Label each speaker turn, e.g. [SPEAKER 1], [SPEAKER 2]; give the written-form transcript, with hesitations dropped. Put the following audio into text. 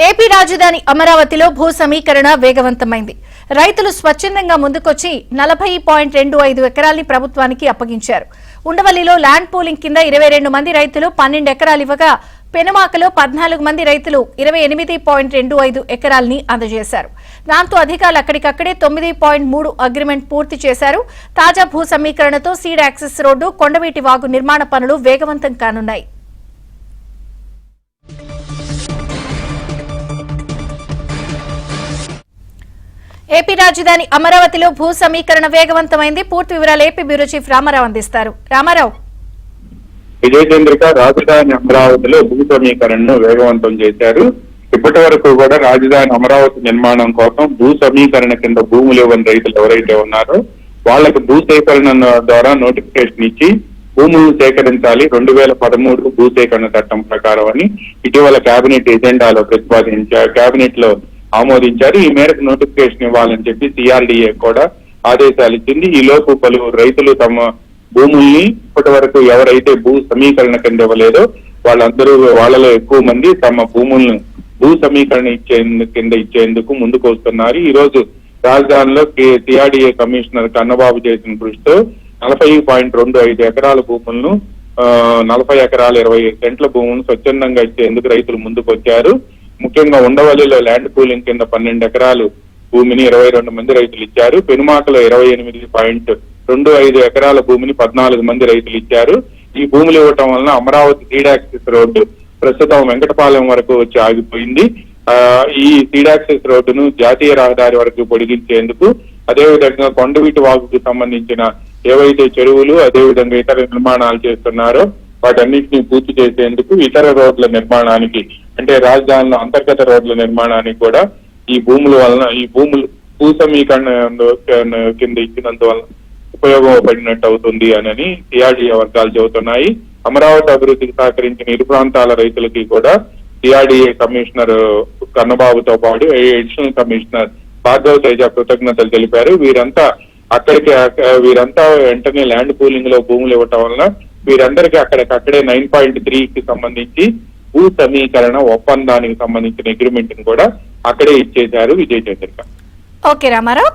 [SPEAKER 1] AP రాజధాని అమరావతిలో భూ సమీకరణ వేగవంతమైంది. రైతులు స్వచ్ఛందంగా ముందుకొచ్చి 40.25 ఎకరాల్ని ప్రభుత్వానికి అప్పగించారు. ఉండవల్లిలో ల్యాండ్ పూలింగ్ కింద 22 మంది రైతులు 12 ఎకరాలు ఇవ్వగా, పెనుమాకలో 14 మంది రైతులు 28.25 ఎకరాల్ని అందజేశారు. దాంతో అధికారులు అక్కడికక్కడే 9.3 అగ్రిమెంట్ పూర్తి చేశారు. తాజా భూ సమీకరణతో seed access road, Kondaveeti Vagu నిర్మాణ పనులు వేగవంతం కానున్నాయి. ఏపీ రాజధాని అమరావతిలో భూ సమీకరణ వేగవంతమైంది. పూర్తి వివరాలు ఏపీ బ్యూరో చీఫ్ రామారావు అందిస్తారు. రామారావు.
[SPEAKER 2] విజయచంద్రిక, రాజధాని అమరావతిలో భూ సమీకరణను వేగవంతం చేశారు. ఇప్పటి వరకు కూడా రాజధాని అమరావతి నిర్మాణం కోసం భూ సమీకరణ కింద భూములు ఇవ్వని రైతులు ఎవరైతే ఉన్నారో వాళ్లకు భూ సేకరణ ద్వారా నోటిఫికేషన్ ఇచ్చి భూములను సేకరించాలి 2013 భూ సేకరణ చట్టం ప్రకారం అని ఇటీవల కేబినెట్ ఎజెండాలో ప్రతిపాదించారు, కేబినెట్ లో ఆమోదించారు. ఈ మేరకు నోటిఫికేషన్ ఇవ్వాలని చెప్పి సిఆర్డీఏ కూడా ఆదేశాలు ఇచ్చింది. ఈ లోపు పలువురు రైతులు తమ భూముల్ని ఇప్పటి వరకు ఎవరైతే భూ సమీకరణ కింద ఇవ్వలేదో వాళ్ళలో ఎక్కువ మంది తమ భూములను భూ సమీకరణ కింద ఇచ్చేందుకు ముందుకు వస్తున్నారు. ఈ రోజు రాజధానిలో సిఆర్డీఏ కమిషనర్ కన్నబాబు చేసిన కృషితో 40.25 ఎకరాల భూములను 40 ఎకరాల 25 సెంట్ల భూములను స్వచ్ఛందంగా ఇచ్చేందుకు రైతులు ముందుకు వచ్చారు. ముఖ్యంగా ఉండవల్లిలో ల్యాండ్ పూలింగ్ కింద 12 ఎకరాలు భూమిని 22 మంది రైతులు ఇచ్చారు. పెనుమాకలో 28.25 ఎకరాల భూమిని 14 మంది రైతులు ఇచ్చారు. ఈ భూములు ఇవ్వటం వలన అమరావతి సీడ్ యాక్సెస్ రోడ్డు ప్రస్తుతం వెంకటపాలెం వరకు వచ్చి ఆగిపోయింది. ఈ సీడ్ యాక్సెస్ రోడ్డును జాతీయ రహదారి వరకు పొడిగించేందుకు, అదేవిధంగా కొండవీటి వాగుకు సంబంధించిన ఏవైతే చెరువులు అదేవిధంగా ఇతర నిర్మాణాలు చేస్తున్నారో వాటన్నిటిని పూర్తి చేసేందుకు ఇతర రోడ్ల నిర్మాణానికి, అంటే రాజధానిలో అంతర్గత రోడ్ల నిర్మాణానికి కూడా ఈ భూములు భూ సమీకరణ కింద ఇచ్చినందువల్ల ఉపయోగపడినట్టు అవుతుంది అని సిఆర్డీఏ వర్గాలు చెబుతున్నాయి. అమరావతి అభివృద్ధికి సహకరించిన ఇరు ప్రాంతాల రైతులకి కూడా సిఆర్డీఏ కమిషనర్ కన్నబాబుతో పాటు అడిషనల్ కమిషనర్ భార్గవ్ తేజ కృతజ్ఞతలు తెలిపారు. వీరంతా వెంటనే ల్యాండ్ పూలింగ్ లో భూములు ఇవ్వటం వలన వీరందరికీ అక్కడికక్కడే 9.3కి సంబంధించి భూ సమీకరణ ఒప్పందానికి సంబంధించిన అగ్రిమెంట్ ని కూడా అక్కడే ఇచ్చేశారు. విజయచంద్రిక.
[SPEAKER 1] ఓకే రామారావు.